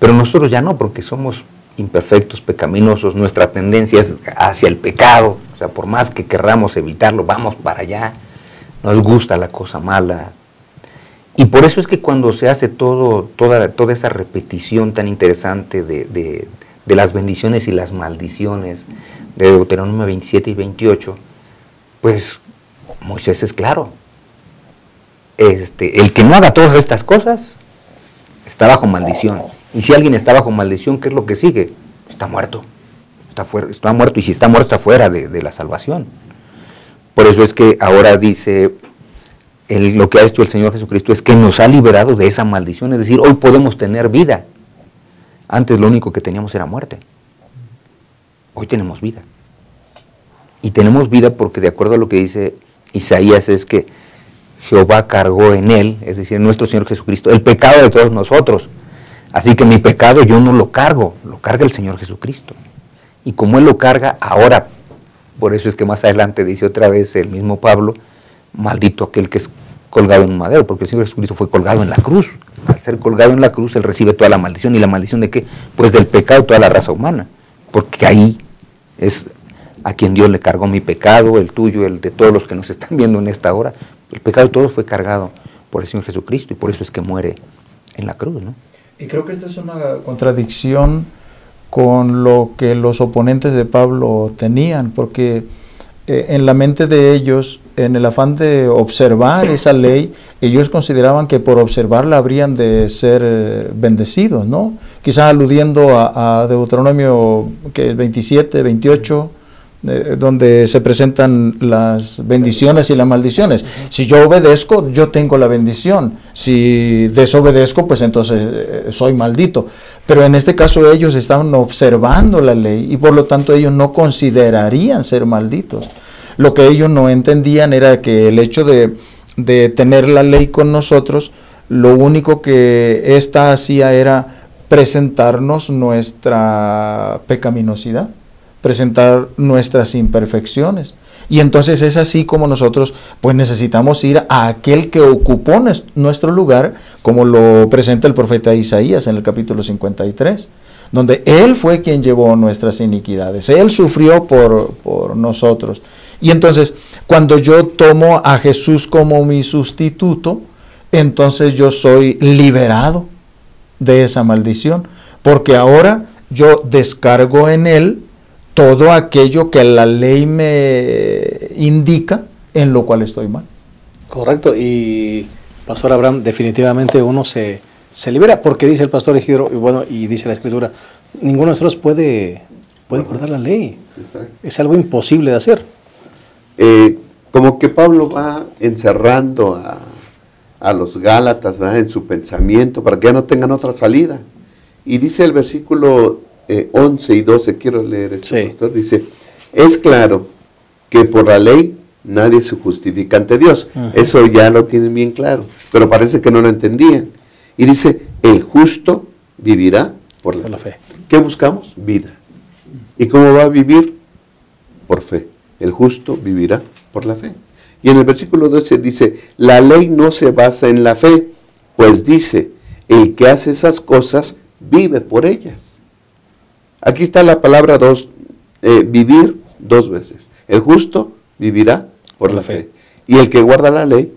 Pero nosotros ya no, porque somos imperfectos, pecaminosos, nuestra tendencia es hacia el pecado. O sea, por más que querramos evitarlo, vamos para allá. Nos gusta la cosa mala. Y por eso es que cuando se hace toda esa repetición tan interesante de las bendiciones y las maldiciones de Deuteronomio 27 y 28, pues Moisés es claro. El que no haga todas estas cosas está bajo maldición. Y si alguien está bajo maldición, ¿qué es lo que sigue? Está muerto. Está muerto, y si está muerto, está fuera de la salvación. Por eso es que ahora dice, lo que ha hecho el Señor Jesucristo es que nos ha liberado de esa maldición. Es decir, hoy podemos tener vida. Antes lo único que teníamos era muerte. Hoy tenemos vida. Y tenemos vida porque, de acuerdo a lo que dice Isaías, es que Jehová cargó en él, es decir, nuestro Señor Jesucristo, el pecado de todos nosotros. Así que mi pecado yo no lo cargo, lo carga el Señor Jesucristo. Y como Él lo carga, ahora, por eso es que más adelante dice otra vez el mismo Pablo, maldito aquel que es colgado en un madero, porque el Señor Jesucristo fue colgado en la cruz. Al ser colgado en la cruz, Él recibe toda la maldición. ¿Y la maldición de qué? Pues del pecado de toda la raza humana. Porque ahí es a quien Dios le cargó mi pecado, el tuyo, el de todos los que nos están viendo en esta hora. El pecado de todos fue cargado por el Señor Jesucristo, y por eso es que muere en la cruz, ¿no? Y creo que esta es una contradicción con lo que los oponentes de Pablo tenían, porque en la mente de ellos, en el afán de observar esa ley, ellos consideraban que por observarla habrían de ser bendecidos, ¿no? Quizás aludiendo a Deuteronomio 27, 28, donde se presentan las bendiciones y las maldiciones. Si yo obedezco, yo tengo la bendición. Si desobedezco, pues entonces soy maldito. Pero en este caso ellos estaban observando la ley y por lo tanto ellos no considerarían ser malditos. Lo que ellos no entendían era que el hecho de tener la ley con nosotros, lo único que ésta hacía era presentarnos nuestra pecaminosidad, presentar nuestras imperfecciones. Y entonces es así como nosotros pues necesitamos ir a aquel que ocupó nuestro lugar, como lo presenta el profeta Isaías en el capítulo 53, donde Él fue quien llevó nuestras iniquidades, Él sufrió por nosotros. Y entonces cuando yo tomo a Jesús como mi sustituto, entonces yo soy liberado de esa maldición, porque ahora yo descargo en Él todo aquello que la ley me indica en lo cual estoy mal. Correcto, y Pastor Abraham, definitivamente uno se libera, porque dice el Pastor Isidro, y bueno, y dice la Escritura, ninguno de nosotros puede guardar la ley. Exacto. Es algo imposible de hacer. Como que Pablo va encerrando a los Gálatas, ¿verdad?, en su pensamiento para que ya no tengan otra salida. Y dice el versículo 11 y 12, quiero leer esto, sí. Pastor, dice, es claro que por la ley nadie se justifica ante Dios. Ajá. Eso ya lo tienen bien claro, pero parece que no lo entendían. Y dice, el justo vivirá Por la, Por la fe. fe. ¿Qué buscamos? Vida. ¿Y cómo va a vivir? Por fe. El justo vivirá por la fe. Y en el versículo 12 dice, la ley no se basa en la fe, pues dice, el que hace esas cosas vive por ellas. Aquí está la palabra vivir 2 veces. El justo vivirá por la fe. Y el que guarda la ley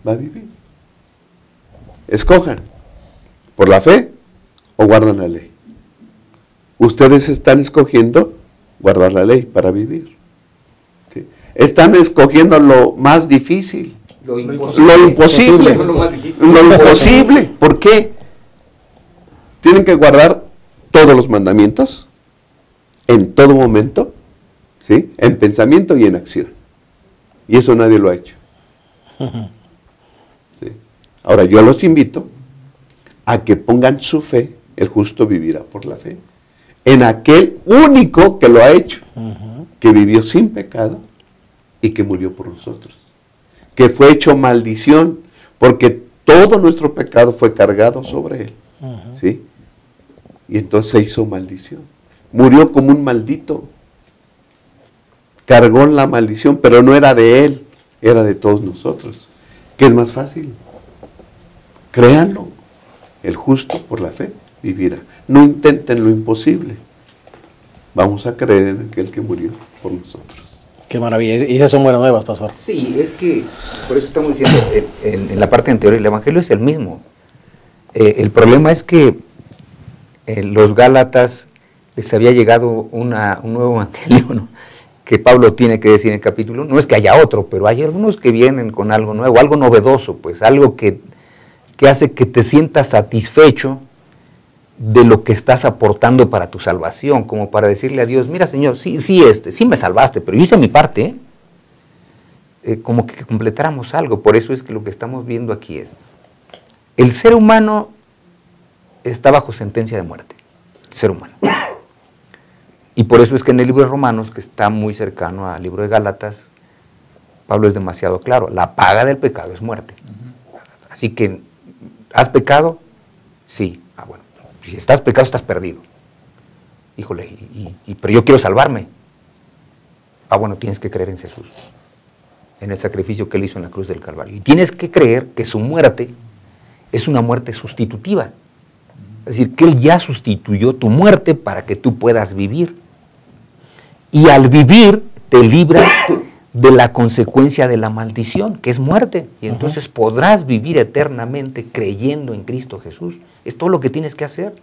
va a vivir. Escojan, por la fe o guardan la ley. Ustedes están escogiendo guardar la ley para vivir. ¿Sí? Están escogiendo lo más difícil. Lo Lo imposible. Lo más difícil. Lo imposible. ¿Por qué? Tienen que guardar todos los mandamientos en todo momento, ¿sí? En pensamiento y en acción. Y eso nadie lo ha hecho. ¿Sí? Ahora yo los invito a que pongan su fe, el justo vivirá por la fe, en aquel único que lo ha hecho, que vivió sin pecado y que murió por nosotros, que fue hecho maldición, porque todo nuestro pecado fue cargado sobre él, ¿sí? Y entonces se hizo maldición, murió como un maldito, cargó la maldición, pero no era de él, era de todos nosotros. ¿Qué es más fácil? Créanlo, el justo por la fe vivirá. No intenten lo imposible. Vamos a creer en aquel que murió por nosotros. Qué maravilla. Y esas son buenas nuevas, pastor. Sí, es que, por eso estamos diciendo, en la parte anterior, el Evangelio es el mismo. El problema es que los Gálatas les había llegado un nuevo Evangelio, ¿no? Que Pablo tiene que decir en el capítulo 1. No es que haya otro, pero hay algunos que vienen con algo nuevo, algo novedoso, pues algo que hace que te sientas satisfecho de lo que estás aportando para tu salvación, como para decirle a Dios, mira Señor, sí me salvaste, pero yo hice mi parte, como que completáramos algo. Por eso es que lo que estamos viendo aquí es, el ser humano está bajo sentencia de muerte, el ser humano. Y por eso es que en el libro de Romanos, que está muy cercano al libro de Gálatas, Pablo es demasiado claro, la paga del pecado es muerte. Así que, ¿has pecado? Sí. Ah, bueno, si estás pecado, estás perdido. Híjole, pero yo quiero salvarme. Ah, bueno, tienes que creer en Jesús, en el sacrificio que él hizo en la cruz del Calvario. Y tienes que creer que su muerte es una muerte sustitutiva. Es decir, que él ya sustituyó tu muerte para que tú puedas vivir. Y al vivir te libras de la consecuencia de la maldición, que es muerte. Y entonces podrás vivir eternamente creyendo en Cristo Jesús. Es todo lo que tienes que hacer.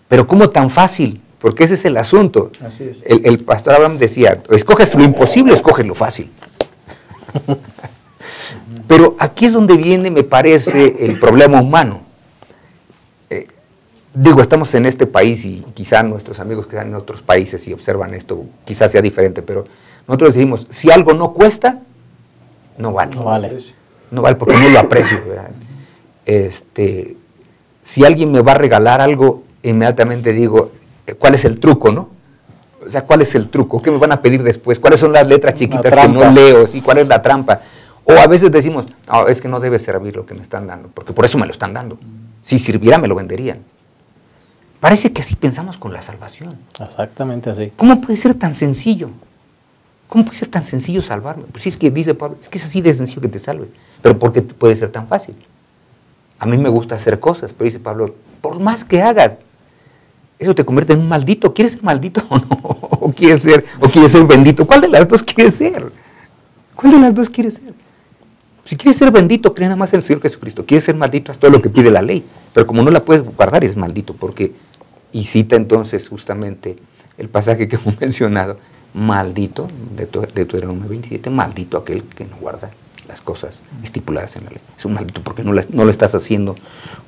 Pero ¿cómo tan fácil? Porque ese es el asunto. Así es. El pastor Abraham decía, escoges lo imposible, escoges lo fácil. Pero aquí es donde viene, me parece, el problema humano. Digo, estamos en este país y quizá nuestros amigos que están en otros países y observan esto, quizás sea diferente, pero nosotros decimos, si algo no cuesta, no vale. No vale. No vale porque no lo aprecio, ¿verdad? Si alguien me va a regalar algo, inmediatamente digo, ¿cuál es el truco, no? O sea, ¿cuál es el truco? ¿Qué me van a pedir después? ¿Cuáles son las letras chiquitas que no leo? ¿Sí? ¿Cuál es la trampa? O a veces decimos, no, es que no debe servir lo que me están dando, porque por eso me lo están dando. Si sirviera, me lo venderían. Parece que así pensamos con la salvación. Exactamente así. ¿Cómo puede ser tan sencillo? ¿Cómo puede ser tan sencillo salvarme? Pues sí, es que dice Pablo, es que es así de sencillo que te salve. Pero ¿por qué puede ser tan fácil? A mí me gusta hacer cosas, pero dice Pablo, por más que hagas, eso te convierte en un maldito. ¿Quieres ser maldito o no? ¿O quieres ser bendito? ¿Cuál de las dos quieres ser? ¿Cuál de las dos quieres ser? Si quieres ser bendito, cree nada más en el Señor Jesucristo. Quieres ser maldito, haz todo lo que pide la ley. Pero como no la puedes guardar, eres maldito. Y cita entonces justamente el pasaje que hemos mencionado, maldito, de Deuteronomio 27, maldito aquel que no guarda las cosas estipuladas en la ley. Es un maldito porque no lo estás haciendo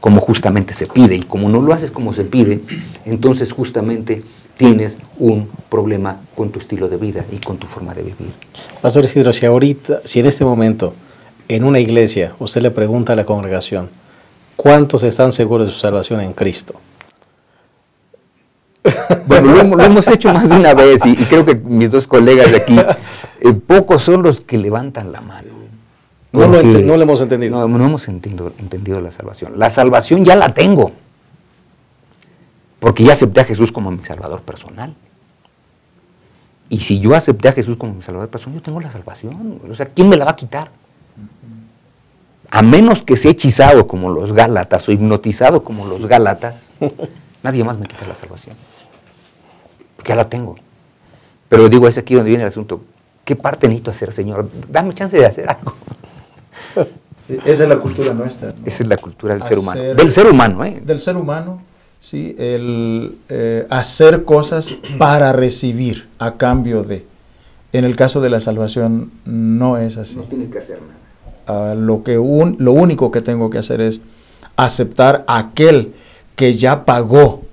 como justamente se pide. Y como no lo haces como se pide, entonces justamente tienes un problema con tu estilo de vida y con tu forma de vivir. Pastor Isidro, si en este momento, en una iglesia, usted le pregunta a la congregación, ¿cuántos están seguros de su salvación en Cristo? Bueno, lo hemos hecho más de una vez y creo que mis dos colegas de aquí, pocos son los que levantan la mano. No lo hemos entendido. No hemos entendido la salvación. La salvación ya la tengo. porque ya acepté a Jesús como mi Salvador personal. Y si yo acepté a Jesús como mi Salvador personal, yo tengo la salvación. O sea, ¿quién me la va a quitar? A menos que sea hechizado como los Gálatas o hipnotizado como los Gálatas, nadie más me quita la salvación. Porque ya la tengo. Pero digo, es aquí donde viene el asunto. ¿Qué parte necesito hacer, Señor? Dame chance de hacer algo. Sí, esa es la cultura nuestra, ¿no? Esa es la cultura del ser humano. Del ser humano, ¿eh? Del ser humano, sí, el hacer cosas para recibir a cambio de. En el caso de la salvación no es así. No tienes que hacer nada. Lo único que tengo que hacer es aceptar a aquel que ya pagó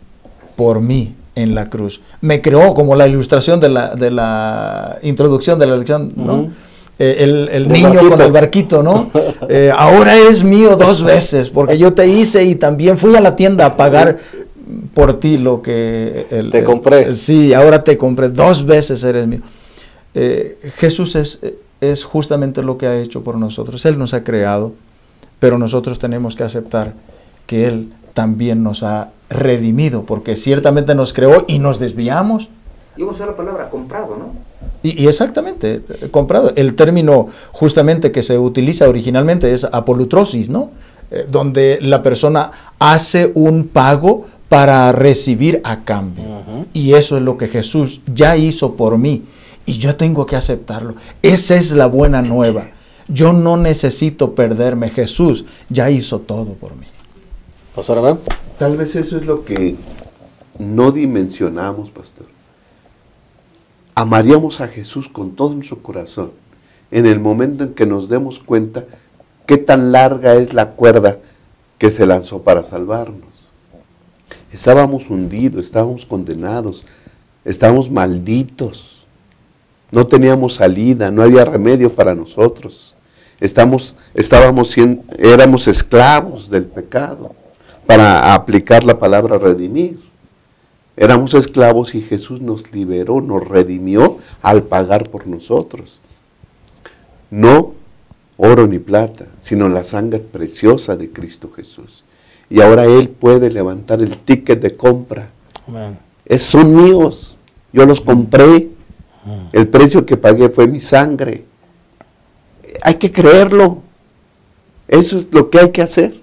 por mí en la cruz. Me creó, como la ilustración de la introducción de la lección, ¿no? El niño barquito. Con el barquito, ¿no? Ahora es mío 2 veces, porque yo te hice y también fui a la tienda a pagar por ti lo que... Te compré. Sí, ahora te compré, 2 veces eres mío. Jesús es justamente lo que ha hecho por nosotros. Él nos ha creado, pero nosotros tenemos que aceptar que Él también nos ha redimido, porque ciertamente nos creó y nos desviamos. Y vamos a usar la palabra comprado, ¿no? Y exactamente, comprado. El término justamente que se utiliza originalmente es apolutrosis, ¿no? Donde la persona hace un pago para recibir a cambio. Y eso es lo que Jesús ya hizo por mí. Y yo tengo que aceptarlo. Esa es la buena nueva. Yo no necesito perderme. Jesús ya hizo todo por mí. Pastor Abraham. Tal vez eso es lo que no dimensionamos, pastor. Amaríamos a Jesús con todo nuestro corazón en el momento en que nos demos cuenta qué tan larga es la cuerda que se lanzó para salvarnos. Estábamos hundidos, estábamos condenados, estábamos malditos, no teníamos salida, no había remedio para nosotros. Éramos esclavos del pecado, para aplicar la palabra redimir. Éramos esclavos y Jesús nos liberó, nos redimió al pagar por nosotros. No oro ni plata, sino la sangre preciosa de Cristo Jesús. Y ahora Él puede levantar el ticket de compra. Amén. Son míos, yo los compré. El precio que pagué fue mi sangre. Hay que creerlo. Eso es lo que hay que hacer.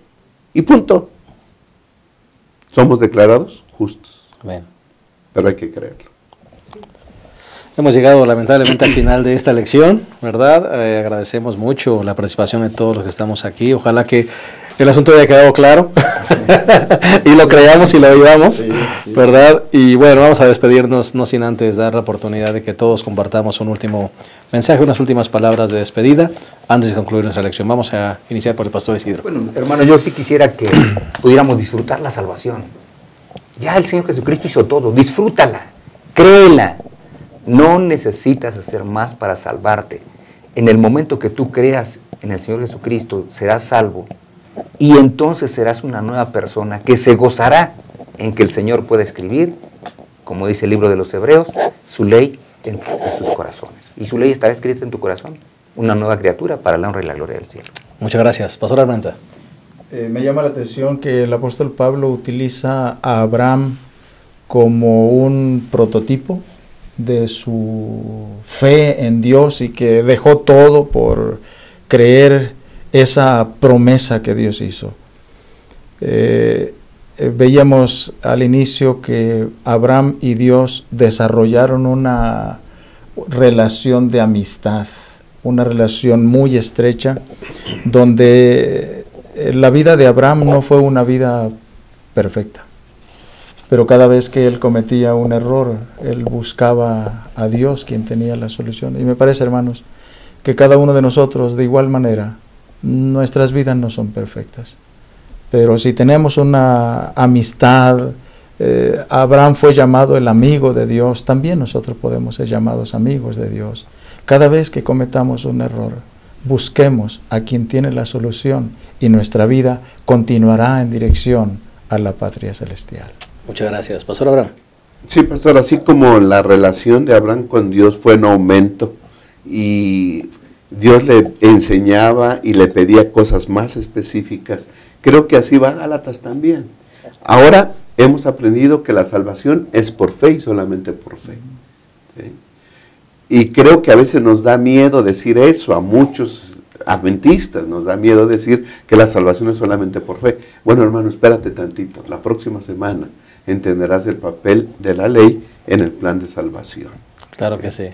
Y punto. Somos declarados justos. Amén. Pero hay que creerlo. Hemos llegado lamentablemente al final de esta lección, ¿verdad? Agradecemos mucho la participación de todos los que estamos aquí. Ojalá que el asunto haya quedado claro y lo creamos y lo vivamos, ¿verdad? Y bueno, vamos a despedirnos, no sin antes dar la oportunidad de que todos compartamos un último mensaje, unas últimas palabras de despedida antes de concluir nuestra lección. Vamos a iniciar por el pastor Isidro. Bueno, hermano, yo sí quisiera que pudiéramos disfrutar la salvación. Ya el Señor Jesucristo hizo todo, disfrútala, créela. No necesitas hacer más para salvarte. En el momento que tú creas en el Señor Jesucristo, serás salvo. Y entonces serás una nueva persona que se gozará en que el Señor pueda escribir, como dice el libro de los Hebreos, su ley en sus corazones. Y su ley estará escrita en tu corazón, una nueva criatura para la honra y la gloria del cielo. Muchas gracias. Pastor Armenta. Me llama la atención que el apóstol Pablo utiliza a Abraham como un prototipo de su fe en Dios y que dejó todo por creer esa promesa que Dios hizo. Veíamos al inicio que Abraham y Dios desarrollaron una relación de amistad, una relación muy estrecha, donde la vida de Abraham no fue una vida perfecta. Pero cada vez que él cometía un error, él buscaba a Dios, quien tenía la solución. Y me parece, hermanos, que cada uno de nosotros, de igual manera, nuestras vidas no son perfectas. Pero si tenemos una amistad, Abraham fue llamado el amigo de Dios, también nosotros podemos ser llamados amigos de Dios. Cada vez que cometamos un error, busquemos a quien tiene la solución y nuestra vida continuará en dirección a la patria celestial. Muchas gracias. Pastor Abraham. Sí, pastor, así como la relación de Abraham con Dios fue en aumento y Dios le enseñaba y le pedía cosas más específicas, creo que así va Gálatas también. Ahora hemos aprendido que la salvación es por fe y solamente por fe. ¿Sí? Y creo que a veces nos da miedo decir eso, a muchos adventistas nos da miedo decir que la salvación es solamente por fe. Bueno, hermano, espérate tantito, la próxima semana entenderás el papel de la ley en el plan de salvación. Claro que sí.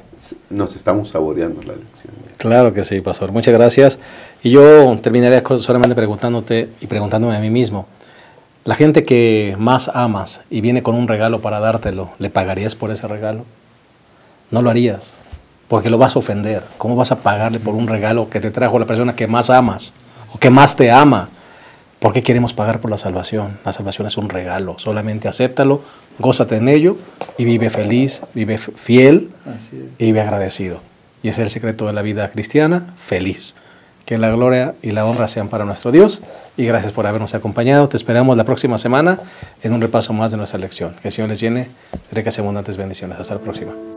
Nos estamos saboreando la lección. Claro que sí, pastor. Muchas gracias. Y yo terminaría solamente preguntándote y preguntándome a mí mismo. La gente que más amas y viene con un regalo para dártelo, ¿le pagarías por ese regalo? No lo harías, porque lo vas a ofender. ¿Cómo vas a pagarle por un regalo que te trajo la persona que más amas o que más te ama? ¿Por qué queremos pagar por la salvación? La salvación es un regalo, solamente acéptalo, gózate en ello y vive feliz, vive fiel y vive agradecido. Y ese es el secreto de la vida cristiana, feliz. Que la gloria y la honra sean para nuestro Dios y gracias por habernos acompañado. Te esperamos la próxima semana en un repaso más de nuestra lección. Que el Señor les llene de ricas y abundantes bendiciones. Hasta la próxima.